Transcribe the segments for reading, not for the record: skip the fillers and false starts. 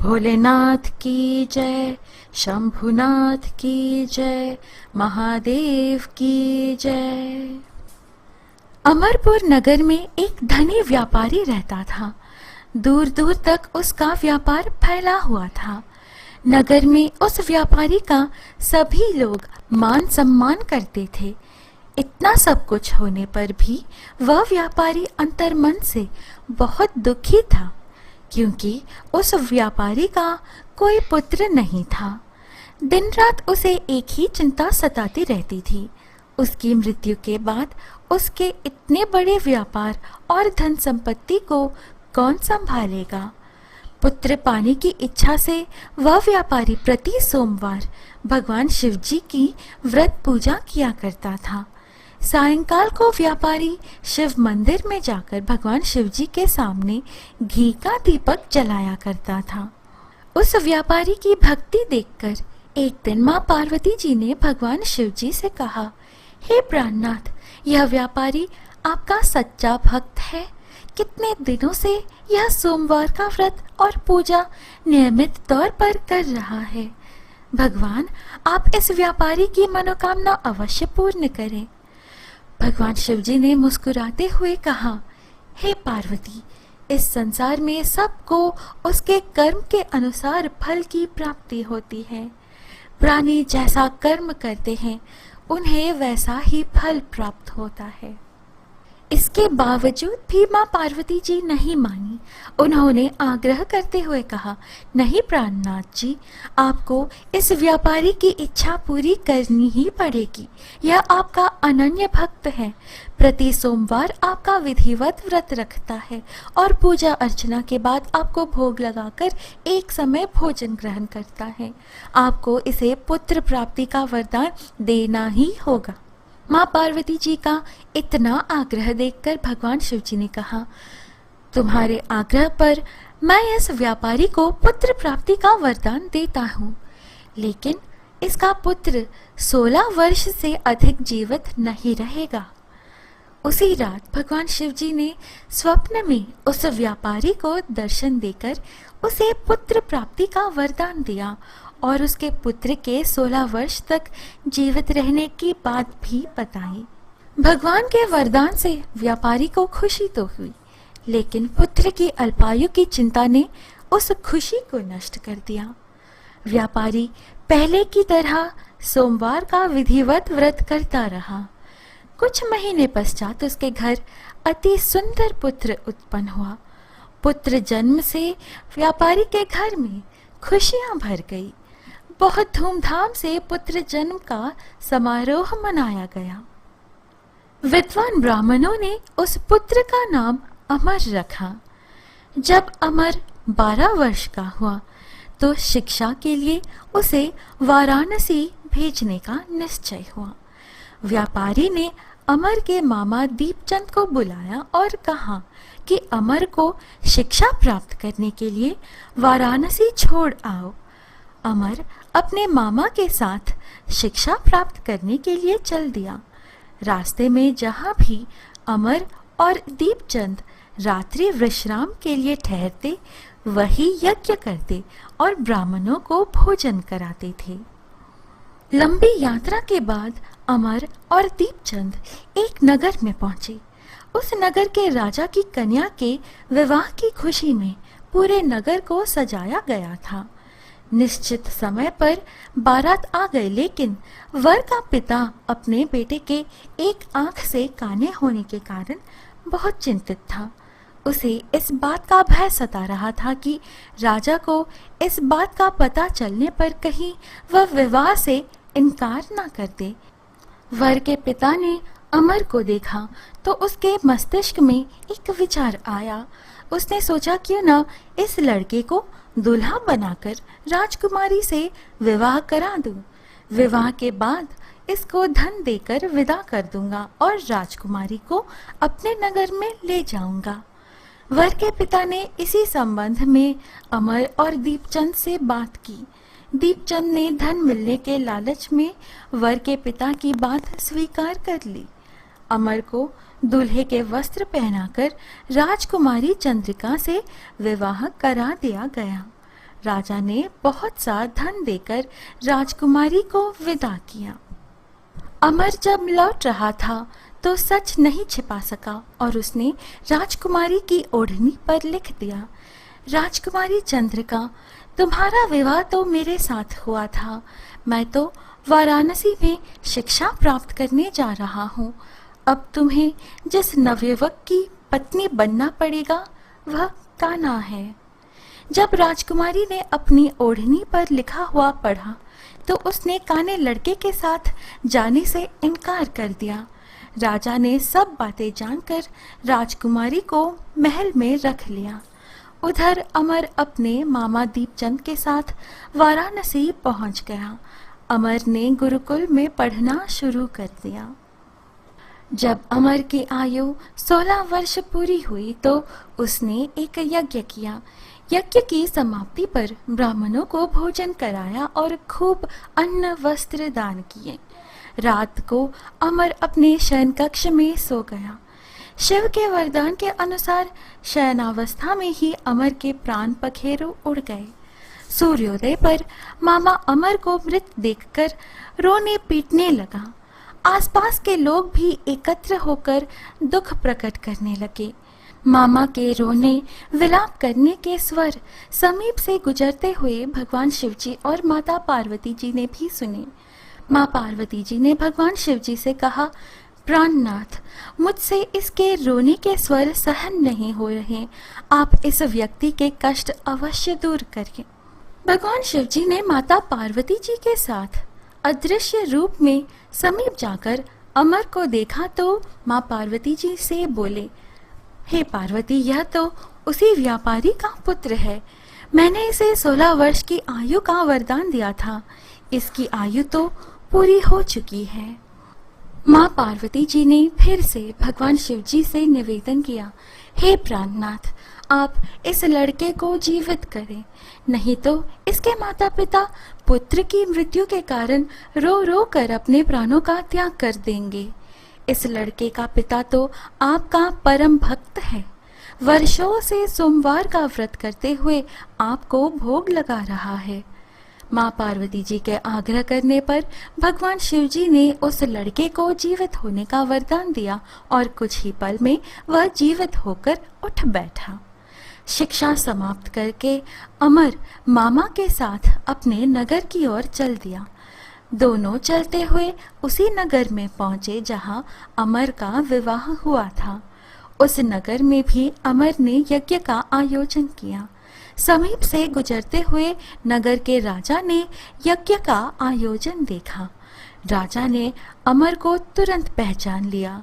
भोलेनाथ की जय, शंभुनाथ की जय, महादेव की जय। अमरपुर नगर में एक धनी व्यापारी रहता था। दूर दूर तक उसका व्यापार फैला हुआ था। नगर में उस व्यापारी का सभी लोग मान सम्मान करते थे। इतना सब कुछ होने पर भी वह व्यापारी अंतर्मन से बहुत दुखी था, क्योंकि उस व्यापारी का कोई पुत्र नहीं था। दिन रात उसे एक ही चिंता सताती रहती थी। उसकी मृत्यु के बाद उसके इतने बड़े व्यापार और धन संपत्ति को कौन संभालेगा। पुत्र पाने की इच्छा से वह व्यापारी प्रति सोमवार भगवान शिव जी की व्रत पूजा किया करता था। सायंकाल को व्यापारी शिव मंदिर में जाकर भगवान शिव जी के सामने घी का दीपक जलाया करता था। उस व्यापारी की भक्ति देखकर एक दिन माँ पार्वती जी ने भगवान शिव जी से कहा, हे प्राणनाथ, यह व्यापारी आपका सच्चा भक्त है। कितने दिनों से यह सोमवार का व्रत और पूजा नियमित तौर पर कर रहा है। भगवान, आप इस व्यापारी की मनोकामना अवश्य पूर्ण करें। भगवान शिव जी ने मुस्कुराते हुए कहा, हे पार्वती, इस संसार में सबको उसके कर्म के अनुसार फल की प्राप्ति होती है। प्राणी जैसा कर्म करते हैं उन्हें वैसा ही फल प्राप्त होता है। इसके बावजूद भी माँ पार्वती जी नहीं मानी। उन्होंने आग्रह करते हुए कहा, नहीं प्राणनाथ जी, आपको इस व्यापारी की इच्छा पूरी करनी ही पड़ेगी। यह आपका अनन्य भक्त है। प्रति सोमवार आपका विधिवत व्रत रखता है और पूजा अर्चना के बाद आपको भोग लगाकर एक समय भोजन ग्रहण करता है। आपको इसे पुत्र प्राप्ति का वरदान देना ही होगा। माँ पार्वती जी का इतना आग्रह देखकर भगवान शिव जी ने कहा, तुम्हारे आग्रह पर मैं इस व्यापारी को पुत्र प्राप्ति का वरदान देता हूँ, लेकिन इसका पुत्र 16 वर्ष से अधिक जीवित नहीं रहेगा। उसी रात भगवान शिव जी ने स्वप्न में उस व्यापारी को दर्शन देकर उसे पुत्र प्राप्ति का वरदान दिया और उसके पुत्र के 16 वर्ष तक जीवित रहने की बात भी बताई। भगवान के वरदान से व्यापारी को खुशी तो हुई, लेकिन पुत्र की अल्पायु की चिंता ने उस खुशी को नष्ट कर दिया। व्यापारी पहले की तरह सोमवार का विधिवत व्रत करता रहा। कुछ महीने पश्चात उसके घर अति सुंदर पुत्र उत्पन्न हुआ। पुत्र जन्म से व्यापारी के घर में खुशियां भर गई। बहुत धूमधाम से पुत्र जन्म का समारोह मनाया गया। विद्वान ब्राह्मणों ने उस पुत्र का नाम अमर रखा। जब अमर 12 वर्ष का हुआ तो शिक्षा के लिए उसे वाराणसी भेजने का निश्चय हुआ। व्यापारी ने अमर के मामा दीपचंद को बुलाया और कहा कि अमर को शिक्षा प्राप्त करने के लिए वाराणसी छोड़ आओ। अमर अपने मामा के साथ शिक्षा प्राप्त करने के लिए चल दिया। रास्ते में जहाँ भी अमर और दीपचंद रात्रि विश्राम के लिए ठहरते, वही यज्ञ करते और ब्राह्मणों को भोजन कराते थे। लंबी यात्रा के बाद अमर और दीपचंद एक नगर में पहुंचे। उस नगर के राजा की कन्या के विवाह की खुशी में पूरे नगर को सजाया गया था। निश्चित समय पर बारात आ गई, लेकिन वर का पिता अपने बेटे के एक आंख से काने होने के कारण बहुत चिंतित था। उसे इस बात का भय सता रहा था कि राजा को इस बात का पता चलने पर कहीं वह विवाह से इनकार ना कर दे। वर के पिता ने अमर को देखा तो उसके मस्तिष्क में एक विचार आया। उसने सोचा, क्यों न इस लड़के को दूल्हा बनाकर राजकुमारी से विवाह करा दूं। विवाह के बाद इसको धन देकर विदा कर दूंगा और राजकुमारी को अपने नगर में ले जाऊंगा। वर के पिता ने इसी संबंध में अमर और दीपचंद से बात की। दीपचंद ने धन मिलने के लालच में वर के पिता की बात स्वीकार कर ली। अमर को दूल्हे के वस्त्र पहनाकर राजकुमारी चंद्रिका से विवाह करा दिया गया। राजा ने बहुत सा धन देकर राजकुमारी को विदा किया। अमर जब लौट रहा था तो सच नहीं छिपा सका और उसने राजकुमारी की ओढ़नी पर लिख दिया, राजकुमारी चंद्रिका, तुम्हारा विवाह तो मेरे साथ हुआ था। मैं तो वाराणसी में शिक्षा प्राप्त करने जा रहा हूँ। अब तुम्हें जिस नवयुवक की पत्नी बनना पड़ेगा वह कान्हा है। जब राजकुमारी ने अपनी ओढ़नी पर लिखा हुआ पढ़ा तो उसने काने लड़के के साथ जाने से इनकार कर दिया। राजा ने सब बातें जानकर राजकुमारी को महल में रख लिया। उधर अमर अपने मामा दीपचंद के साथ वाराणसी पहुंच गया। अमर ने गुरुकुल में पढ़ना शुरू कर दिया। जब अमर की आयु 16 वर्ष पूरी हुई तो उसने एक यज्ञ किया। यज्ञ की समाप्ति पर ब्राह्मणों को भोजन कराया और खूब अन्न वस्त्र दान किए। रात को अमर अपने शयन कक्ष में सो गया। शिव के वरदान के अनुसार शयनावस्था में ही अमर के प्राण पखेरु उड़ गए। सूर्योदय पर मामा अमर को मृत देखकर रोने पीटने लगा। आसपास के लोग भी एकत्र होकर दुख प्रकट करने लगे। मामा के रोने विलाप करने के स्वर समीप से गुजरते हुए भगवान शिवजी और माता पार्वती जी ने भी सुने। माँ पार्वती जी ने भगवान शिवजी से कहा, प्राणनाथ, मुझसे इसके रोने के स्वर सहन नहीं हो रहे, आप इस व्यक्ति के कष्ट अवश्य दूर करिए। भगवान शिवजी ने माता पार्वती जी के साथ अदृश्य रूप में समीप जाकर अमर को देखा तो माँ पार्वती जी से बोले, हे पार्वती, यह तो उसी व्यापारी का पुत्र है। मैंने इसे 16 वर्ष की आयु का वरदान दिया था। इसकी आयु तो पूरी हो चुकी है। माँ पार्वती जी ने फिर से भगवान शिवजी से निवेदन किया, हे प्राणनाथ, आप इस लड़के को जीवित करें, नहीं तो इसके माता पिता पुत्र की मृत्यु के कारण रो रो कर अपने प्राणों का त्याग कर देंगे। इस लड़के का पिता तो आपका परम भक्त है। वर्षों से सोमवार का व्रत करते हुए आपको भोग लगा रहा है। माँ पार्वती जी के आग्रह करने पर भगवान शिवजी ने उस लड़के को जीवित होने का वरदान दिया और कुछ ही पल में वह जीवित होकर उठ बैठा। शिक्षा समाप्त करके अमर मामा के साथ अपने नगर की ओर चल दिया। दोनों चलते हुए उसी नगर में पहुंचे जहां अमर का विवाह हुआ था। उस नगर में भी अमर ने यज्ञ का आयोजन किया। समीप से गुजरते हुए नगर के राजा ने यज्ञ का आयोजन देखा। राजा ने अमर को तुरंत पहचान लिया।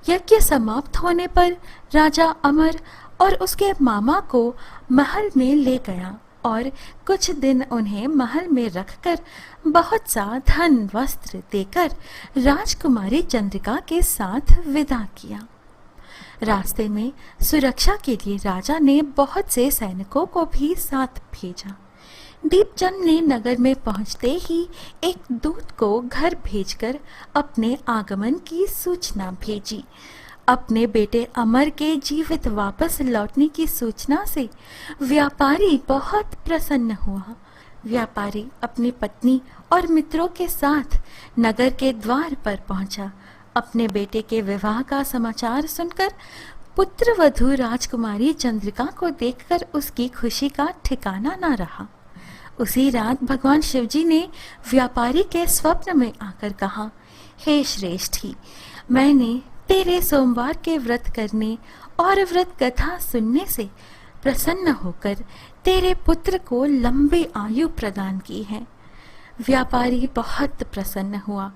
यज्ञ समाप्त होने पर राजा अमर और उसके मामा को महल में ले गया और कुछ दिन उन्हें महल में रखकर बहुत सा धन वस्त्र देकर राजकुमारी चंद्रिका के साथ विदा किया। रास्ते में सुरक्षा के लिए राजा ने बहुत से सैनिकों को भी साथ भेजा। दीपचंद ने नगर में पहुंचते ही एक दूत को घर भेजकर अपने आगमन की सूचना भेजी। अपने बेटे अमर के जीवित वापस लौटने की सूचना से व्यापारी बहुत प्रसन्न हुआ। व्यापारी अपनी पत्नी और मित्रों के साथ नगर के द्वार पर पहुंचा। अपने बेटे के विवाह का समाचार सुनकर पुत्रवधू राजकुमारी चंद्रिका को देखकर उसकी खुशी का ठिकाना न रहा। उसी रात भगवान शिवजी ने व्यापारी के स्वप्न में आकर कहा, हे श्रेष्ठी, मैंने तेरे सोमवार के व्रत करने और व्रत कथा सुनने से प्रसन्न होकर तेरे पुत्र को लंबी आयु प्रदान की है। व्यापारी बहुत प्रसन्न हुआ।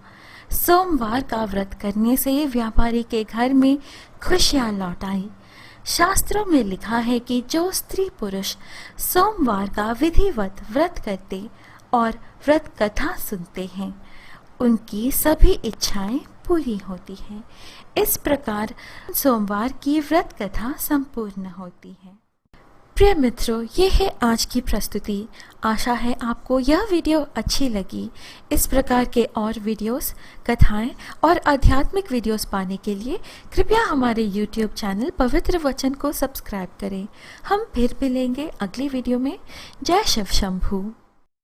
सोमवार का व्रत करने से व्यापारी के घर में खुशियां लौट आई। शास्त्रों में लिखा है कि जो स्त्री पुरुष सोमवार का विधिवत व्रत करते और व्रत कथा सुनते हैं, उनकी सभी इच्छाएं पूरी होती हैं। इस प्रकार सोमवार की व्रत कथा संपूर्ण होती है। प्रिय मित्रों, ये है आज की प्रस्तुति। आशा है आपको यह वीडियो अच्छी लगी। इस प्रकार के और वीडियोस, कथाएं और आध्यात्मिक वीडियोस पाने के लिए कृपया हमारे YouTube चैनल पवित्र वचन को सब्सक्राइब करें। हम फिर मिलेंगे अगली वीडियो में। जय शिव शंभू।